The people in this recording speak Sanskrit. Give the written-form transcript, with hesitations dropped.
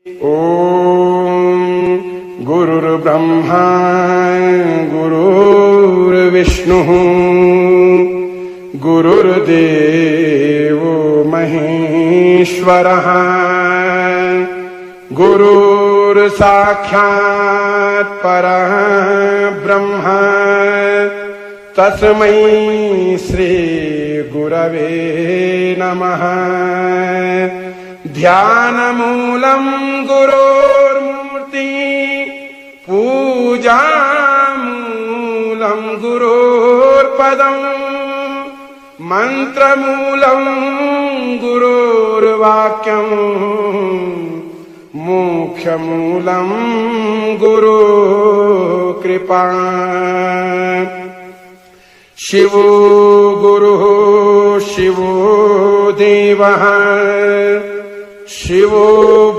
ॐ गुरुर्ब्रह्मा गुरुर्विष्णुः गुरुर्देवो महेश्वरः गुरुर्साक्षात् परः ब्रह्म तस्मै श्री गुरवे नमः। ध्यानमूलं गुरोर्मूर्ति पूजामूलं गुरोर्पदम् मन्त्रमूलं गुरोर्वाक्यम् मोक्षमूलं गुरुकृपा। शिवो गुरुः शिवो देवः शिवो